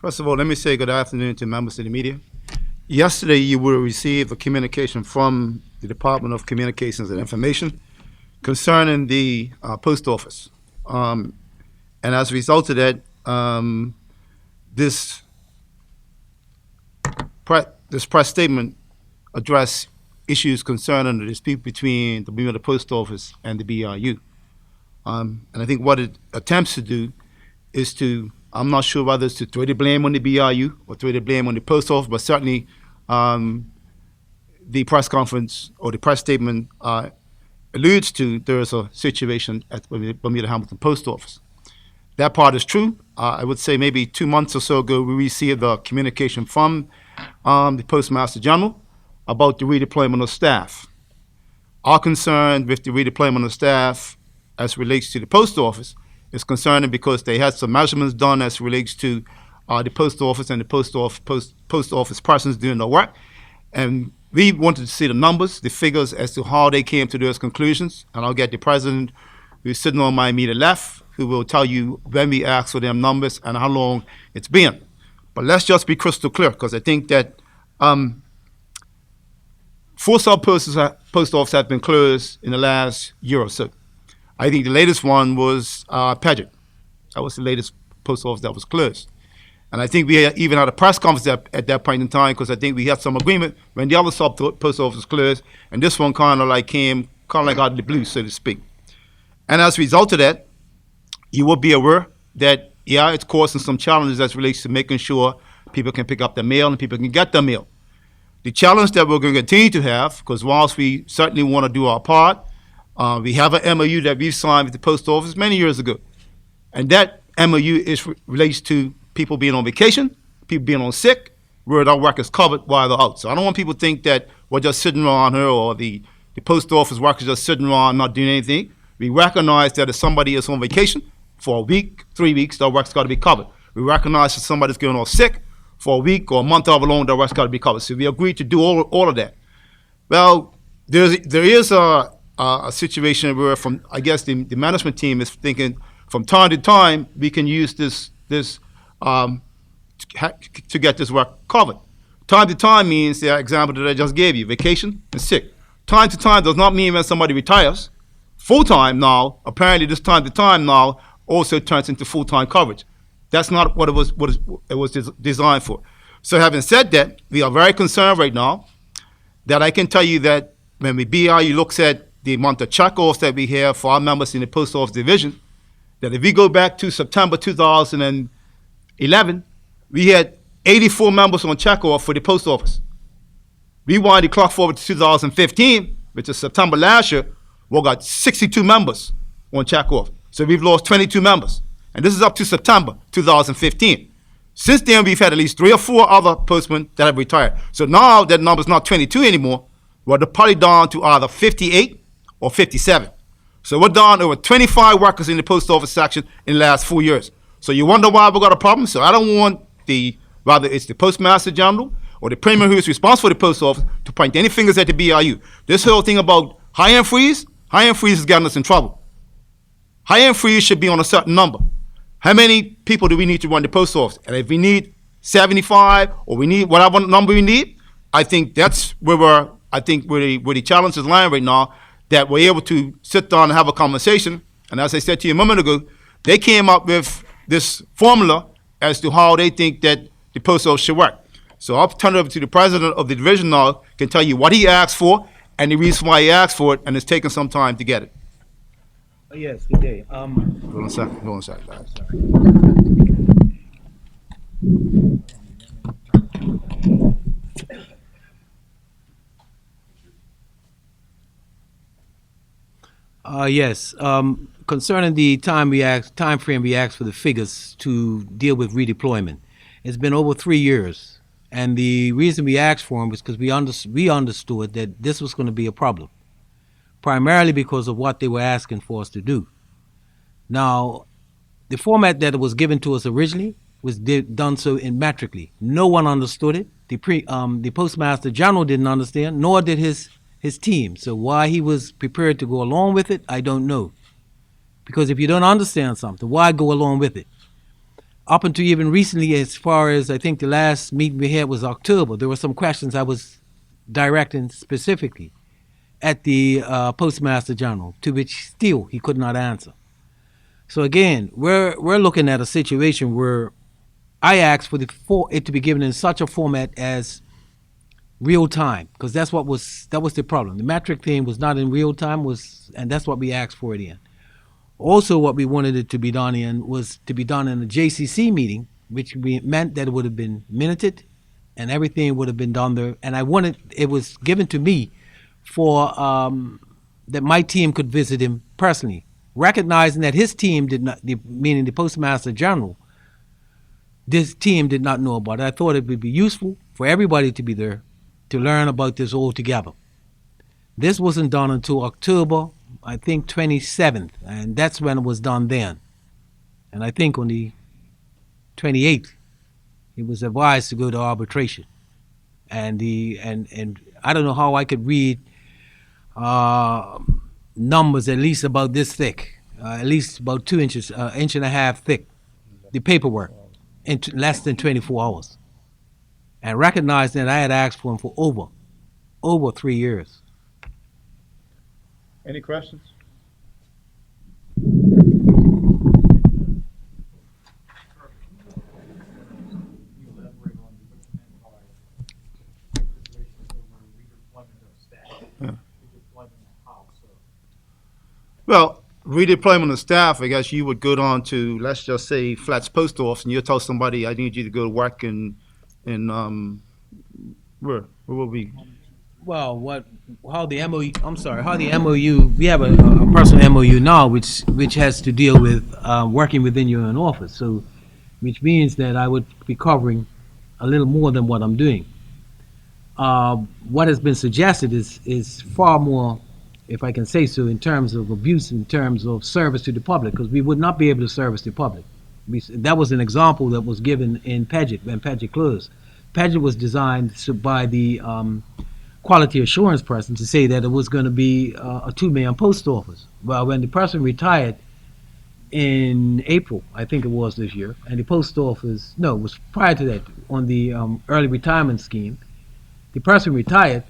First of all, let me say good afternoon to members of the media. Yesterday, you will receive a communication from the Department of Communications and Information concerning the post office. And as a result of that, this press statement addressed issues concerning the dispute between the Bermuda Post Office and the BIU. And I think what it attempts to do is to, I'm not sure whether it's to throw the blame on the BIU or throw the blame on the post office, but certainly the press conference or the press statement alludes to there is a situation at the Bermuda Hamilton Post Office. That part is true. I would say maybe 2 months or so ago, we received a communication from the Postmaster General about the redeployment of staff. Our concern with the redeployment of staff as relates to the post office is concerning because they had some measurements done as relates to the post office and the post office persons doing the work. And we wanted to see the numbers, the figures as to how they came to those conclusions. And I'll get the president who's sitting on my immediate left, who will tell you when we asked for them numbers and how long it's been. But let's just be crystal clear, because I think that 4 sub-post offices have been closed in the last year or so. I think the latest one was Paget. That was the latest post office that was closed. And I think we even had a press conference at that point in time, because I think we had some agreement when the other sub-post office closed, and this one kind of like came out of the blue, so to speak. And as a result of that, you will be aware that, yeah, it's causing some challenges as relates to making sure people can pick up their mail and people can get their mail. The challenge that we're going to continue to have, because whilst we certainly want to do our part, we have an MOU that we've signed with the post office many years ago. And that MOU relates to people being on vacation, people being on sick, where our work is covered while they're out. So I don't want people to think that we're just sitting around here or the post office workers just sitting around not doing anything. We recognize that if somebody is on vacation for a week, 3 weeks, their work's got to be covered. We recognize that somebody's going off sick for a week or a month however long, their work's got to be covered. So we agreed to do all of that. Well, there is a situation where, from I guess the management team is thinking from time to time we can use this to get this work covered. Time to time means the example that I just gave you, vacation and sick. Time to time does not mean when somebody retires. Full time now, apparently this time to time now also turns into full-time coverage. That's not what it was designed for. So having said that, we are very concerned right now that I can tell you that when the BIU looks at the amount of check-offs that we have for our members in the post office division, that if we go back to September 2011, we had 84 members on check-off for the post office. We wind the clock forward to 2015, which is September last year, we got 62 members on check-off. So we've lost 22 members. And this is up to September 2015. Since then, we've had at least 3 or 4 other postmen that have retired. So now that number's not 22 anymore. We're probably down to either 58 or 57. So we're down over 25 workers in the post office section in the last 4 years. So you wonder why we've got a problem? So I don't want whether it's the Postmaster General or the Premier who is responsible for the post office to point any fingers at the BIU. This whole thing about high-end freeze is getting us in trouble. High-end freeze should be on a certain number. How many people do we need to run the post office? And if we need 75 or we need whatever number we need, I think that's where the challenge is lying right now, that we're able to sit down and have a conversation. And as I said to you a moment ago, they came up with this formula as to how they think that the post office should work. So I'll turn it over to the president of the division now, can tell you what he asked for and the reason why he asked for it, and it's taken some time to get it. Yes, good day. Hold on a second, guys. Yes. Concerning the time frame we asked for the figures to deal with redeployment, it's been over 3 years, and the reason we asked for them was because we understood that this was going to be a problem, primarily because of what they were asking for us to do. Now, the format that was given to us originally was done so metrically. No one understood it. The Postmaster General didn't understand, nor did his team. So why he was prepared to go along with it, I don't know. Because if you don't understand something, why go along with it? up until even recently, as far as I think the last meeting we had was October, there were some questions I was directing specifically at the Postmaster General, to which still he could not answer. So again, we're looking at a situation where I asked for it to be given in such a format as real time, because that was the problem. The metric thing was not in real time, and that's what we asked for it in. Also, what we wanted it to be done in was to be done in a JCC meeting, which meant that it would have been minuted, and everything would have been done there. And I wanted it was given to me for that my team could visit him personally, recognizing that his team did not, meaning the Postmaster General, this team did not know about it. I thought it would be useful for everybody to be there to learn about this all together. This wasn't done until October, I think 27th, and that's when it was done then. And I think on the 28th, he was advised to go to arbitration. And I don't know how I could read uh, numbers at least about this thick, at least about 2 inches, inch and a half thick, the paperwork in less than 24 hours. And recognized that I had asked for him for over 3 years. Any questions? Yeah. Well, redeployment of staff, I guess you would go down to, let's just say, Flats Post Office, and you'll tell somebody, I need you to go to work in where will we? Well, how the MOU? I'm sorry, how the MOU? We have a personal MOU now, which has to deal with working within your own office. So, which means that I would be covering a little more than what I'm doing. What has been suggested is far more, if I can say so, in terms of abuse, in terms of service to the public, because we would not be able to service the public. That was an example that was given in Paget when Paget closed. Paget was designed by the quality assurance person to say that it was going to be a two-man post office. Well, when the person retired in April, I think it was this year, and the post office, no, it was prior to that, on the early retirement scheme, the person retired,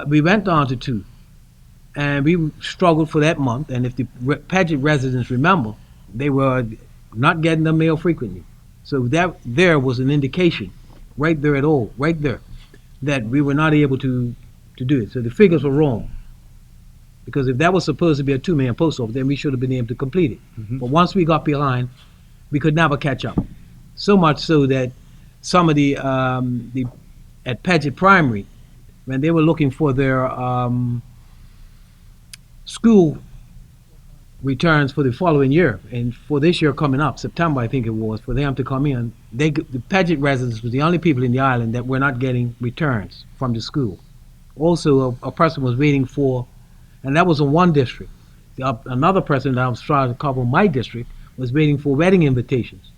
we went down to two. And we struggled for that month. And if the Paget residents remember, they were not getting the mail frequently. So that there was an indication, right there at all, right there, that we were not able to do it. So the figures were wrong. Because if that was supposed to be a two-man post office, then we should have been able to complete it. Mhm. But once we got behind, we could never catch up. So much so that some of the at Paget Primary, when they were looking for their school returns for the following year, and for this year coming up, September I think it was, for them to come in, the Paget residents were the only people in the island that were not getting returns from the school. Also, a person was waiting for, and that was in one district. Another person that I was trying to cover my district was waiting for wedding invitations.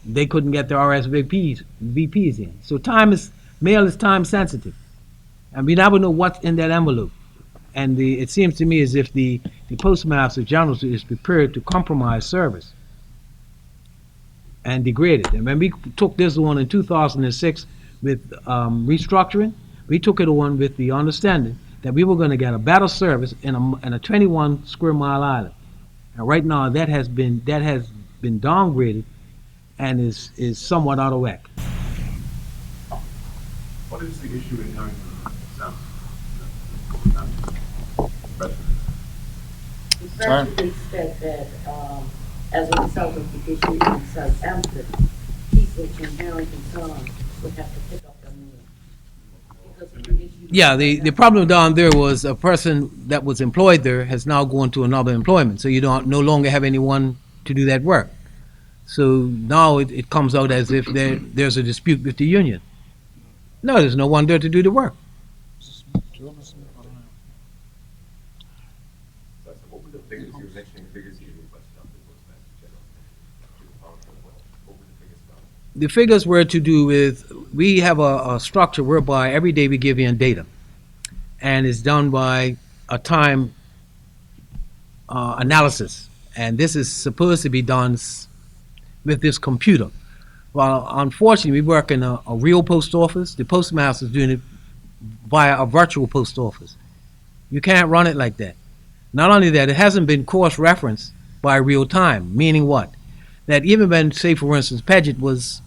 They couldn't get their VPs in. So mail is time sensitive, and we never know what's in that envelope. And it seems to me as if the Postmaster General is prepared to compromise service and degrade it. And when we took this on in 2006 with restructuring, we took it on with the understanding that we were going to get a better service in a 21 square mile island. And right now that has been downgraded and is somewhat out of whack. What is the issue in going south? The president said that as a result of the issue in Southampton, people from Harrington Song would have to pick up their mail. Because of the issue. Yeah, the problem down there was a person that was employed there has now gone to another employment, so you don't no longer have anyone to do that work. So now it comes out as if there's a dispute with the union. No, there's no one there to do the work. What were the figures you were mentioning? Figures you requested on the Postmaster General? What were the figures about? The figures were to do with, we have a structure whereby every day we give in data, and it's done by a time analysis, and this is supposed to be done with this computer. Well, unfortunately, we work in a real post office. The postmaster is doing it via a virtual post office. You can't run it like that. Not only that, it hasn't been cross-referenced by real time, meaning what? That even when, say, for instance, Paget was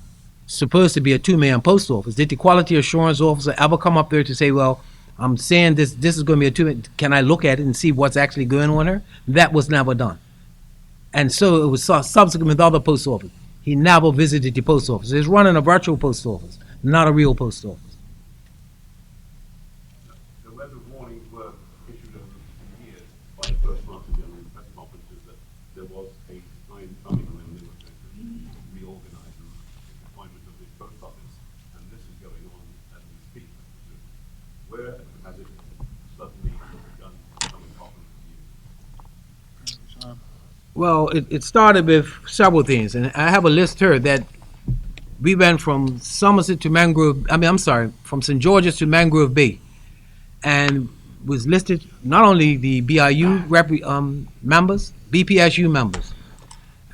supposed to be a two-man post office, did the quality assurance officer ever come up there to say, well, I'm saying this is going to be a two-man, can I look at it and see what's actually going on there? That was never done. And so it was subsequent with other post office. He never visited the post office. He's running a virtual post office, not a real post office. The letter of warnings were issued over 2 years by the Postmaster General in press conferences that there was a time coming when they were going to reorganize the deployment of the post office, and this is going on as we speak. Where has it suddenly begun becoming problem for you? Well, it started with several things, and I have a list here that we went from Somerset to Mangrove. I'm sorry, from St. George's to Mangrove Bay, and was listed not only the BIU members, BPSU members,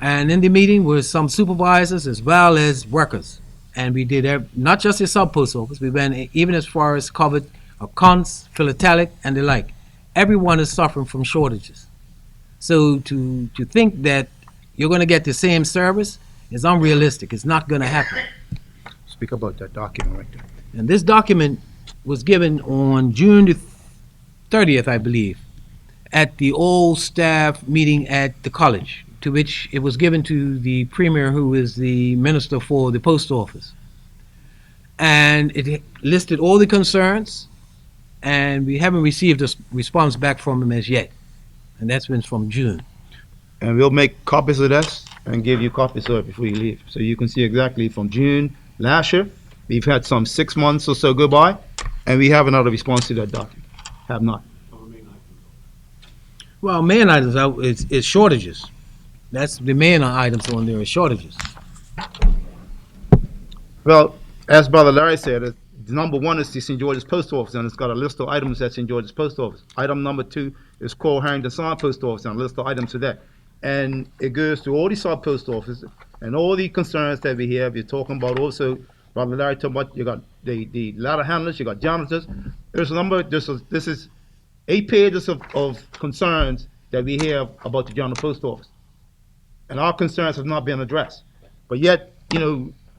and in the meeting was some supervisors as well as workers, and we did not just the sub post office. We went even as far as covered accounts, philatelic, and the like. Everyone is suffering from shortages. So to think that you're going to get the same service is unrealistic. It's not going to happen. Speak about that document right there. And this document was given on June the 30th, I believe, at the all staff meeting at the college, to which it was given to the premier, who is the minister for the post office. And it listed all the concerns, and we haven't received a response back from him as yet. And that's been from June. And we'll make copies of this and give you copies of it before you leave. So you can see exactly from June last year, we've had some 6 months or so go by, and we have another response to that document. Have not. Well, main items is shortages. That's the main items on there is shortages. Well, as Brother Larry said, the number one is the St. George's Post Office, and it's got a list of items at St. George's Post Office. Item number 2 is Coral Harrington Sign Post Office, and a list of items to that. And it goes to all the sub post offices and all the concerns that we have. You're talking about also, Brother Larry talking about, you got the ladder handlers, you got janitors. There's a number, this is 8 pages of concerns that we have about the General Post Office. And our concerns have not been addressed. But yet,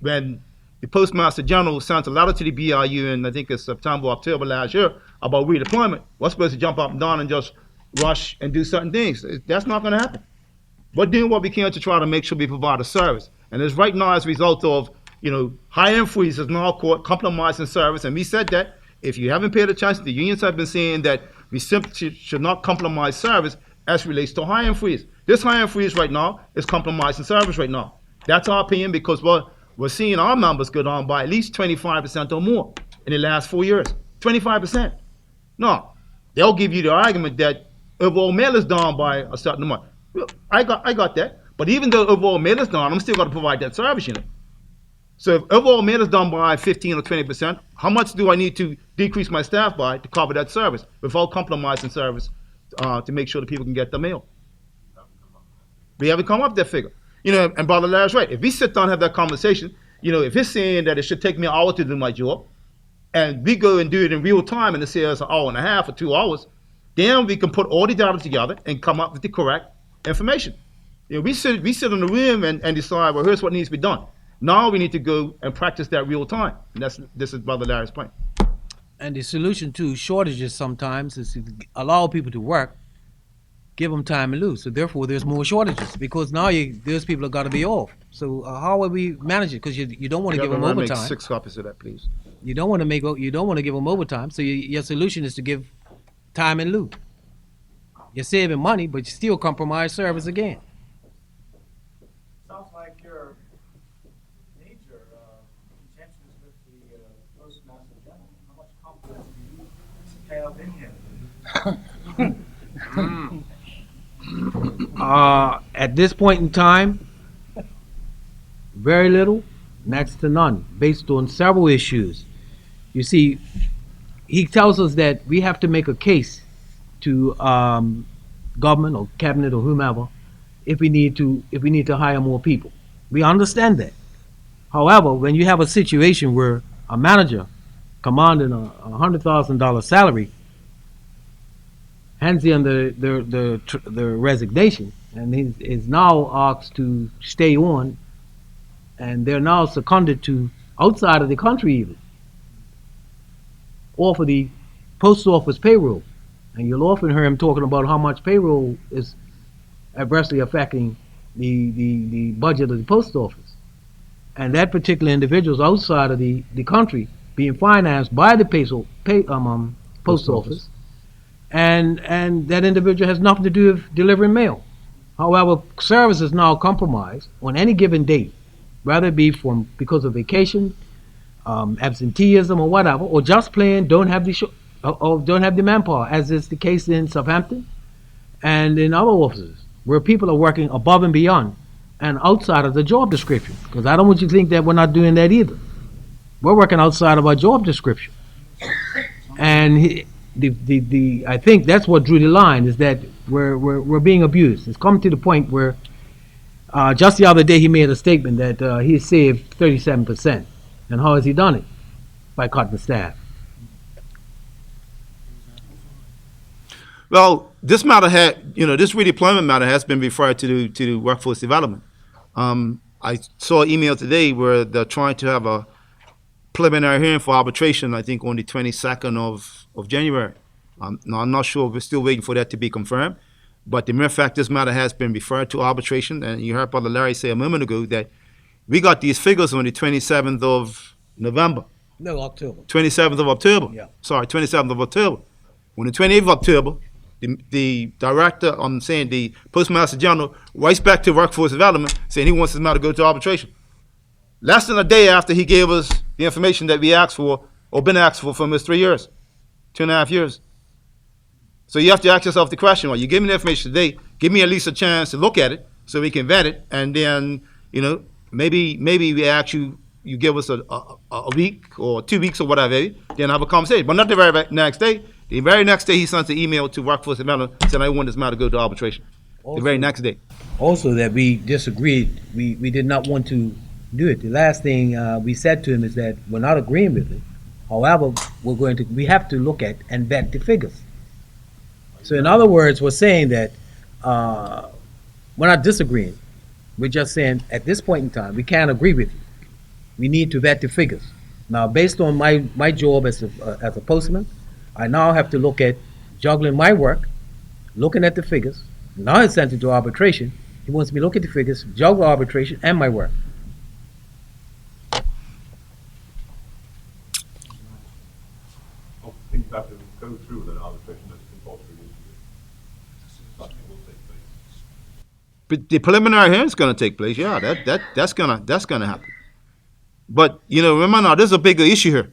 when the Postmaster General sent a letter to the BIU in, I think it's September, October last year, about redeployment, we're supposed to jump up and down and just rush and do certain things. That's not going to happen. We're doing what we can to try to make sure we provide a service. And it's right now as a result of, high-end freezes now caught compromising service. And we said that if you haven't paid attention, the unions have been saying that we simply should not compromise service as relates to high-end freeze. This high-end freeze right now is compromising service right now. That's our opinion because we're seeing our numbers go down by at least 25% or more in the last 4 years. 25%. No, they'll give you the argument that overall mail is down by a certain amount. Well, I got that. But even though overall mail is down, I'm still going to provide that service, So if overall mail is down by 15 or 20%, how much do I need to decrease my staff by to cover that service without compromising service to make sure that people can get the mail? We haven't come up with that figure. And Brother Larry's right. If we sit down and have that conversation, if he's saying that it should take me an hour to do my job, and we go and do it in real time and it says an hour and a half or 2 hours, then we can put all the data together and come up with the correct information. We sit in the room and decide, well, here's what needs to be done. Now we need to go and practice that real time. And this is Brother Larry's point. And the solution to shortages sometimes is to allow people to work, give them time and lose. So therefore, there's more shortages because now those people are got to be off. So how will we manage it? Because you don't want to give them Make overtime. 6 copies of that, please. You don't want to give them overtime. So your solution is to give time and lieu. You're saving money, but you still compromise service again. Sounds like your major contentions with the Postmaster General. How much confidence do you have in him? At this point in time, very little, next to none, based on several issues. You see, he tells us that we have to make a case to government or cabinet or whomever if we need to hire more people. We understand that. However, when you have a situation where a manager commanding a $100,000 salary hands in the resignation, and is now asked to stay on, and they're now seconded to outside of the country even, or for the post office payroll. And you'll often hear him talking about how much payroll is adversely affecting the budget of the post office. And that particular individual is outside of the country being financed by the post office. And that individual has nothing to do with delivering mail. However, service is now compromised on any given date, whether it be because of vacation, absenteeism, or whatever, or just plain don't have the manpower, as is the case in Southampton and in other offices where people are working above and beyond and outside of the job description. Because I don't want you to think that we're not doing that either. We're working outside of our job description, and I think that's what drew the line, is that we're being abused. It's come to the point where just the other day he made a statement that he saved 37%. And how has he done it? By cutting the staff. Well, this matter this redeployment matter has been referred to the workforce development. I saw an email today where they're trying to have a preliminary hearing for arbitration, I think on the 22nd of January. Now, I'm not sure, we're still waiting for that to be confirmed, but the mere fact this matter has been referred to arbitration, and you heard Brother Larry say a moment ago that we got these figures on the 27th of November. No, October. 27th of October. Yeah. Sorry, 27th of October. On the 28th of October, the director, I'm saying the Postmaster General, writes back to Workforce Development saying he wants this matter to go to arbitration. Less than a day after he gave us the information that we asked for, or been asked for almost 3 years, 2.5 years. So you have to ask yourself the question, well, you give me the information today, give me at least a chance to look at it so we can vet it, and then, maybe we ask you give us a week or 2 weeks or whatever, then have a conversation. But not the very next day. The very next day he sends an email to Workforce Development saying I want this matter to go to arbitration. The very next day. Also, that we disagreed. We did not want to do it. The last thing we said to him is that we're not agreeing with it. However, we have to look at and vet the figures. So in other words, we're saying that we're not disagreeing. We're just saying at this point in time, we can't agree with you. We need to vet the figures. Now, based on my job as a postman, I now have to look at juggling my work, looking at the figures. Now it's sent into arbitration. He wants me to look at the figures, juggle arbitration, and my work. I think that to go through with an arbitration as a compulsory issue. That will take place. But the preliminary hearing is going to take place. Yeah, that's gonna happen. But remember now, there's a bigger issue here.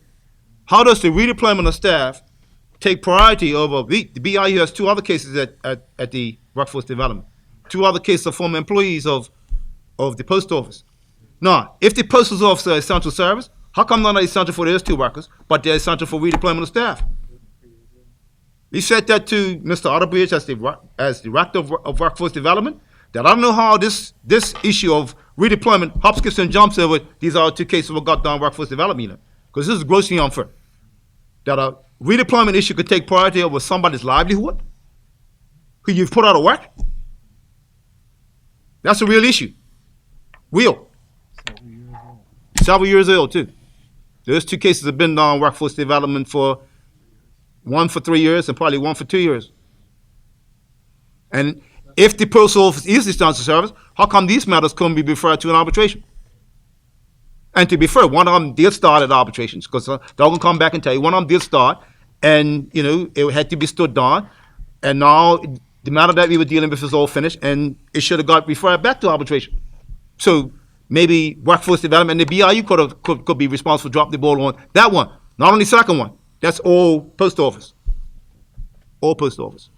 How does the redeployment of staff take priority over the BIU has 2 other cases at the Workforce Development, 2 other cases of former employees of the post office. Now, if the postal officer is essential service, how come not essential for those 2 workers, but they're essential for redeployment of staff? We said that to Mr. Otterbridge as Director of Workforce Development, that I don't know how this issue of redeployment hops, skips, and jumps over these are 2 cases of got down Workforce Development, because this is grossly unfair. That a redeployment issue could take priority over somebody's livelihood, who you've put out of work. That's a real issue. Real. Several years old, too. Those 2 cases have been on Workforce Development for, 1 for 3 years and probably 1 for 2 years. And if the postal office is the essential service, how come these matters couldn't be referred to an arbitration? And to be fair, one of them did start at arbitrations, because they're going to come back and tell you one of them did start, and it had to be stood down, and now the matter that we were dealing with is all finished, and it should have got referred back to arbitration. So maybe Workforce Development and the BIU could be responsible for dropping the ball on that one, not on the second one. That's all post office. All post office.